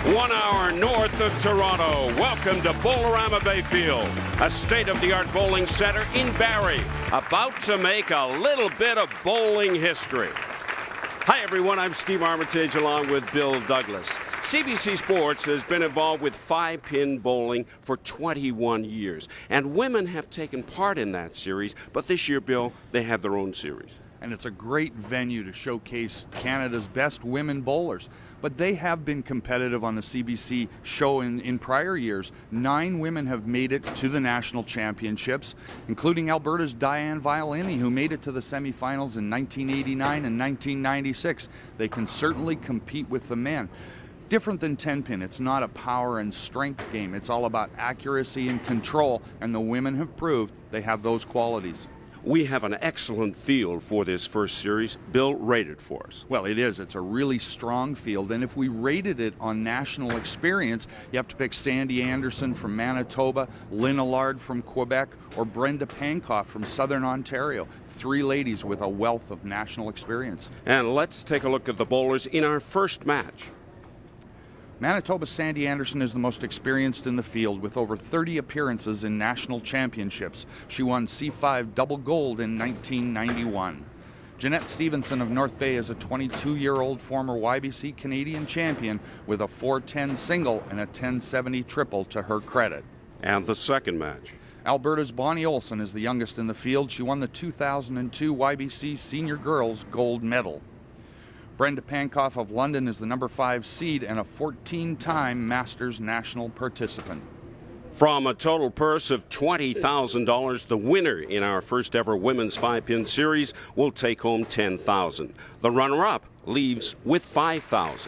1 hour north of Toronto. Welcome to Bowlerama Bayfield, a state-of-the-art bowling center in Barrie, about to make a little bit of bowling history. Hi everyone, I'm Steve Armitage along with Bill Douglas. CBC Sports has been involved with 5-pin bowling for 21 years, and women have taken part in that series, but this year, Bill, they have their own series. And it's a great venue to showcase Canada's best women bowlers. But they have been competitive on the CBC show in prior years. 9 women have made it to the national championships, including Alberta's Diane Violini, who made it to the semifinals in 1989 and 1996. They can certainly compete with the men. Different than 10-pin, it's not a power and strength game. It's all about accuracy and control, and the women have proved they have those qualities. We have an excellent field for this first series. Bill rated for us. Well, it is. It's a really strong field, and if we rated it on national experience, you have to pick Sandi Anderson from Manitoba, Lynn Allard from Quebec, or Brenda Pankoff from Southern Ontario. 3 ladies with a wealth of national experience. And let's take a look at the bowlers in our first match. Manitoba's Sandi Anderson is the most experienced in the field with over 30 appearances in national championships. She won C5 double gold in 1991. Jeannette Stevenson of North Bay is a 22-year-old former YBC Canadian champion with a 410 single and a 1070 triple to her credit. And the second match. Alberta's Bonnie Olson is the youngest in the field. She won the 2002 YBC Senior Girls Gold Medal. Brenda Pankoff of London is the number 5 seed and a 14-time Masters national participant. From a total purse of $20,000, the winner in our first ever women's 5-pin series will take home $10,000. The runner-up leaves with $5,000.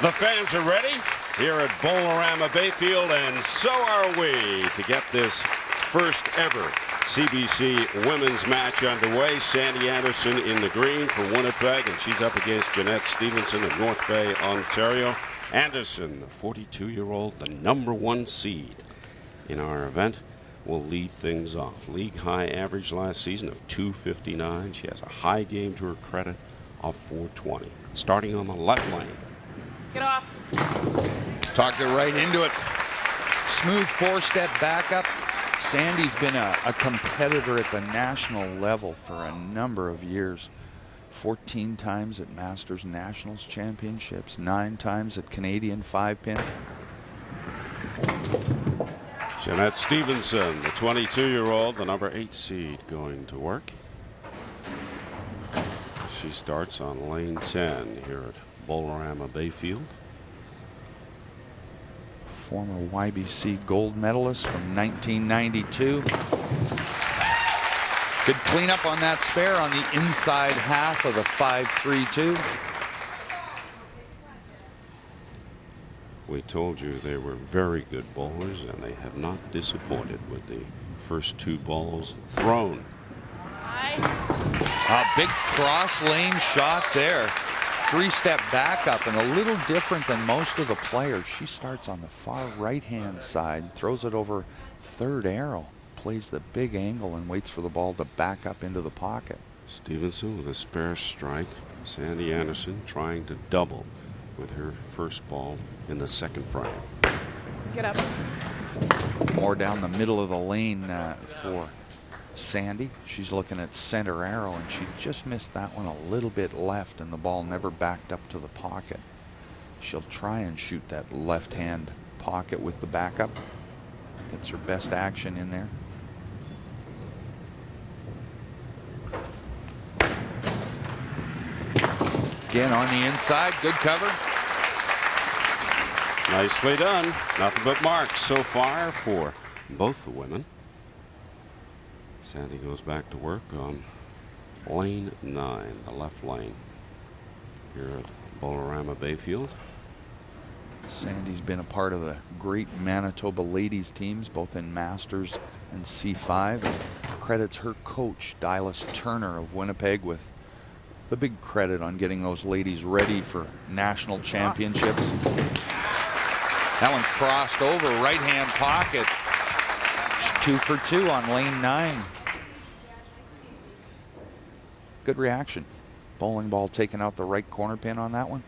The fans are ready here at Bowlerama Bayfield, and so are we to get this first ever CBC women's match underway. Sandi Anderson in the green for Winnipeg, and she's up against Jeannette Stevenson of North Bay, Ontario. Anderson, the 42-year-old, the number 1 seed in our event, will lead things off. League high average last season of .259. She has a high game to her credit of .420. Starting on the left lane. Get off. Talked it right into it. Smooth 4-step back up. Sandi's been a competitor at the national level for a number of years. 14 times at Masters Nationals Championships, 9 times at Canadian 5-pin. Jeannette Stevenson, the 22-year-old, the number 8 seed, going to work. She starts on lane 10 here at Bowlerama Bayfield. Former YBC gold medalist from 1992. Good cleanup on that spare on the inside half of the 5-3-2. We told you they were very good bowlers, and they have not disappointed with the first 2 balls thrown. A big cross lane shot there. 3-step back up, and a little different than most of the players. She starts on the far right-hand side, throws it over 3rd arrow, plays the big angle, and waits for the ball to back up into the pocket. Stevenson with a spare strike. Sandi Anderson trying to double with her first ball in the second frame. Get up. More down the middle of the lane for Sandi. She's looking at center arrow, and she just missed that one a little bit left, and the ball never backed up to the pocket. She'll try and shoot that left-hand pocket with the backup. Gets her best action in there. Again on the inside, good cover. Nicely done. Nothing but marks so far for both the women. Sandi goes back to work on lane 9, the left lane, here at Bowlerama Bayfield. Sandi's been a part of the great Manitoba ladies teams, both in Masters and C5, and credits her coach, Dylas Turner of Winnipeg, with the big credit on getting those ladies ready for national championships. That one crossed over, right-hand pocket. 2 for 2 on lane 9. Good reaction. Bowling ball taking out the right corner pin on that one.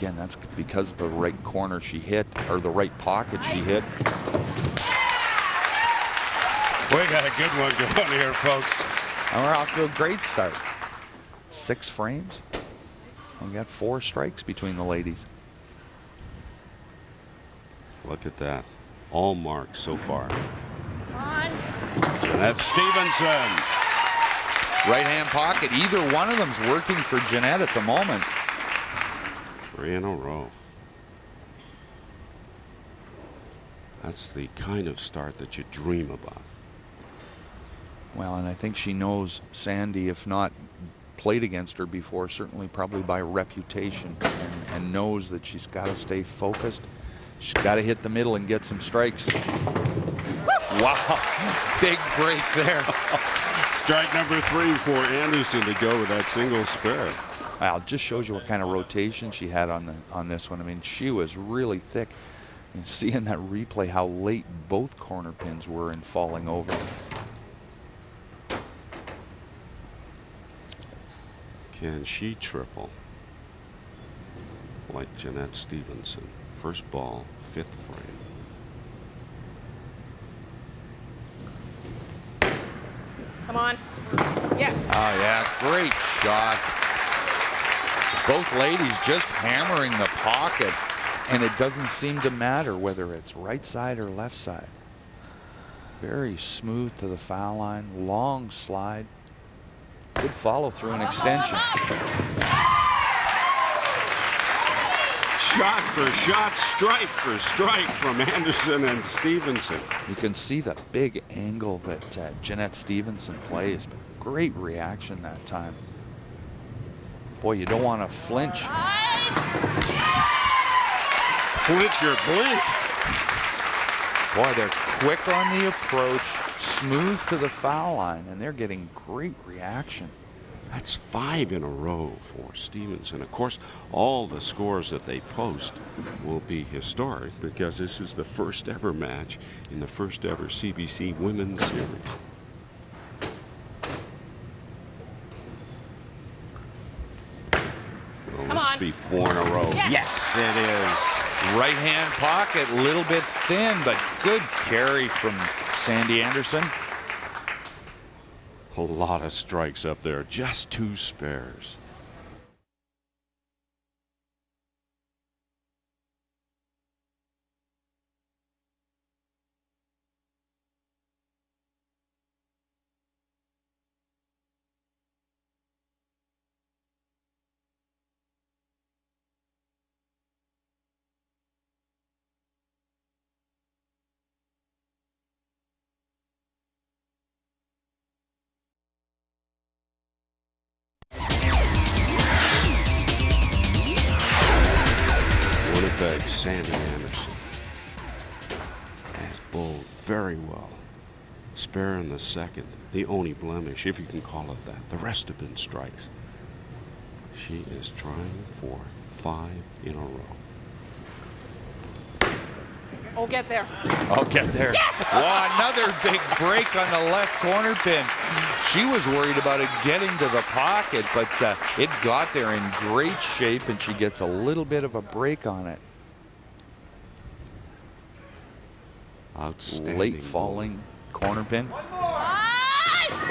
Again, that's because of the right corner she hit, or the right pocket she hit. We got a good one going here, folks. And we're off to a great start. 6 frames. We got 4 strikes between the ladies. Look at that. All marks so far. Come on. Jeannette Stevenson. Right-hand pocket. Either one of them's working for Jeannette at the moment. 3 in a row. That's the kind of start that you dream about. Well, and I think she knows Sandi, if not played against her before, certainly probably by reputation, and knows that she's got to stay focused. She's got to hit the middle and get some strikes. Wow, big break there. Strike number 3 for Anderson to go with that single spare. Well, it just shows you what kind of rotation she had on this one. I mean, she was really thick. You see in that replay how late both corner pins were in falling over. Can she triple like Jeannette Stevenson? First ball, 5th frame. Come on. Yes. Oh, yeah, great shot. Both ladies just hammering the pocket, and it doesn't seem to matter whether it's right side or left side. Very smooth to the foul line, long slide. Good follow through and extension. Shot for shot, strike for strike from Anderson and Stevenson. You can see the big angle that Jeannette Stevenson plays, but great reaction that time. Boy, you don't want to flinch. Flinch or blink. Boy, they're quick on the approach, smooth to the foul line, and they're getting great reaction. That's 5 in a row for Stevenson. Of course, all the scores that they post will be historic because this is the first ever match in the first ever CBC Women's Series. Will this be 4 in a row? Yes, it is. Right hand pocket, a little bit thin, but good carry from Sandi Anderson. A lot of strikes up there, just 2 spares. Sandi Anderson has bowled very well. Spare in the second, the only blemish, if you can call it that. The rest have been strikes. She is trying for 5 in a row. Oh, get there. Oh, get there. Yes! Oh, another big break on the left corner pin. She was worried about it getting to the pocket, but it got there in great shape, and she gets a little bit of a break on it. Outstanding. Late falling corner pin.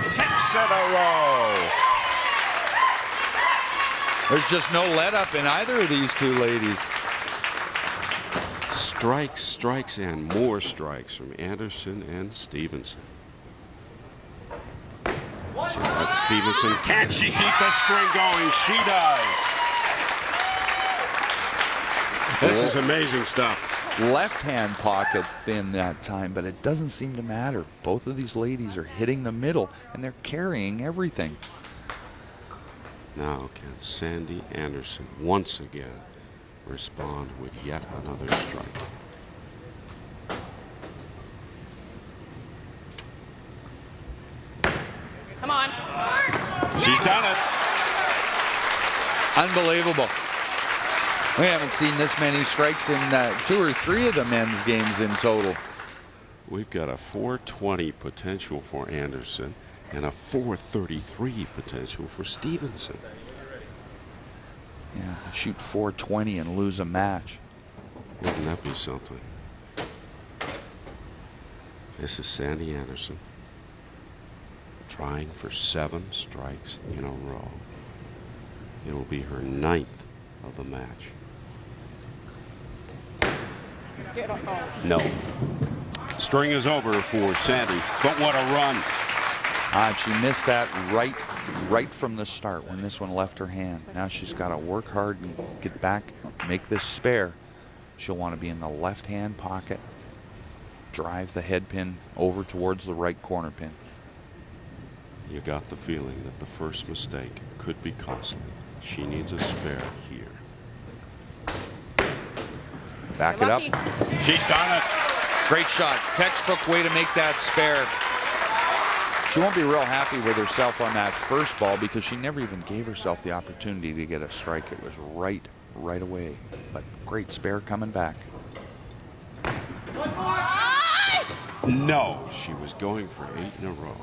6 in a row. There's just no let up in either of these two ladies. Strikes, strikes, and more strikes from Anderson and Stevenson. Jeannette Stevenson, can she keep the string going? She does. This is amazing stuff. Left hand pocket thin that time, but it doesn't seem to matter. Both of these ladies are hitting the middle, and they're carrying everything. Now can Sandi Anderson once again respond with yet another strike? Come on. She's done it. Unbelievable. We haven't seen this many strikes in 2 or 3 of the men's games in total. We've got a 420 potential for Anderson and a 433 potential for Stevenson. Yeah, shoot 420 and lose a match. Wouldn't that be something? This is Sandi Anderson trying for 7 strikes in a row. It'll be her 9th of the match. No. String is over for Sandi, but what a run. She missed that right from the start when this one left her hand. Now she's got to work hard and get back, make this spare. She'll want to be in the left-hand pocket, drive the head pin over towards the right corner pin. You got the feeling that the first mistake could be costly. She needs a spare here. Back it up. She's done it. Great shot. Textbook way to make that spare. She won't be real happy with herself on that first ball because she never even gave herself the opportunity to get a strike. It was right away. But great spare coming back. No, she was going for 8 in a row.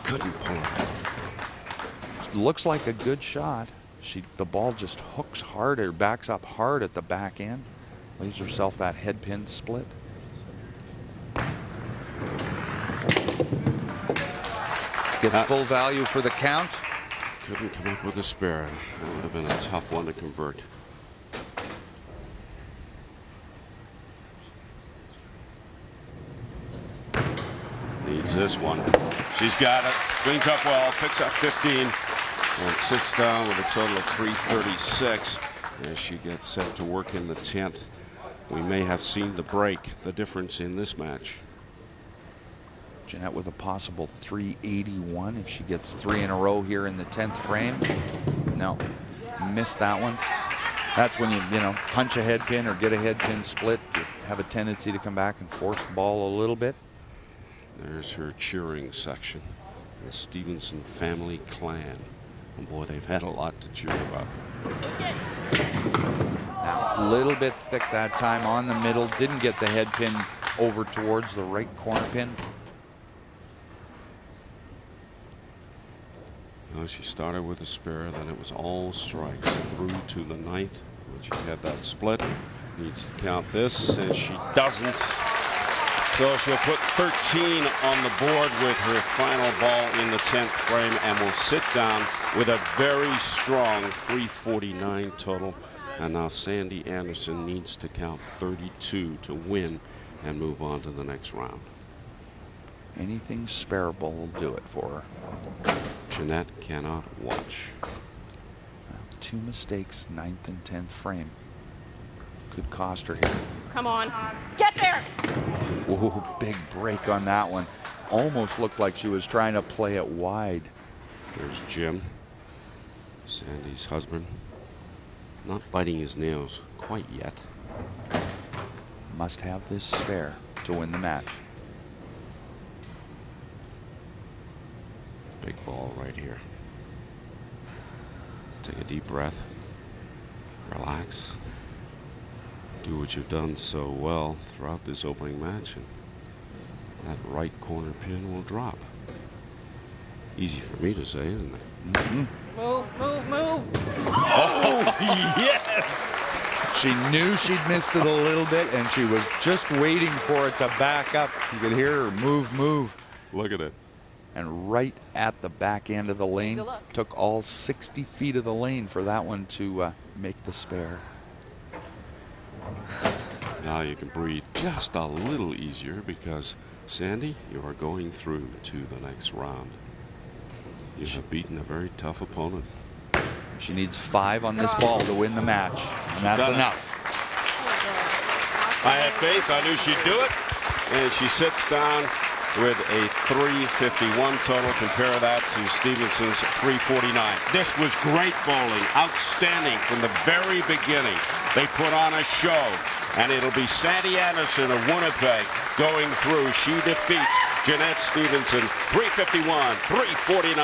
Couldn't pull it off. Looks like a good shot. The ball just hooks hard or backs up hard at the back end. Leaves herself that head pin split. Gets full value for the count. Couldn't come up with a spare. It would have been a tough one to convert. Needs this one. She's got it. Swings up well, picks up 15, and sits down with a total of 336 as she gets set to work in the 10th. We may have seen the break, the difference in this match. Jeannette with a possible 381 if she gets 3 in a row here in the 10th frame. No, missed that one. That's when you punch a head pin or get a head pin split. You have a tendency to come back and force the ball a little bit. There's her cheering section. The Stevenson family clan. And boy, they've had a lot to cheer about. Now, a little bit thick that time on the middle. Didn't get the head pin over towards the right corner pin. Well, she started with a spare, then it was all strikes through to the 9th. When she had that split, needs to count this, and she doesn't. So she'll put 13 on the board with her final ball in the 10th frame and will sit down with a very strong 349 total. And now Sandi Anderson needs to count 32 to win and move on to the next round. Anything spareable will do it for her. Jeannette cannot watch. 2 mistakes, 9th and 10th frame. Could cost her here. Come on. Get there. Whoa, big break on that one. Almost looked like she was trying to play it wide. There's Jim, Sandi's husband. Not biting his nails quite yet. Must have this spare to win the match. Big ball right here. Take a deep breath. Relax. Do what you've done so well throughout this opening match, and that right corner pin will drop. Easy for me to say, isn't it? Mm-hmm. Move, move, move. Oh, yes! She knew she'd missed it a little bit, and she was just waiting for it to back up. You could hear her move, move. Look at it. And right at the back end of the lane. Took all 60 feet of the lane for that one to make the spare. Now you can breathe just a little easier because, Sandi, you are going through to the next round. You have beaten a very tough opponent. She needs 5 on this ball to win the match, and that's enough. I had faith. I knew she'd do it. And she sits down with a 351 total. Compare that to Stevenson's 349. This was great bowling. Outstanding from the very beginning. They put on a show. And it'll be Sandi Anderson of Winnipeg going through. She defeats Jeannette Stevenson, 351, 349.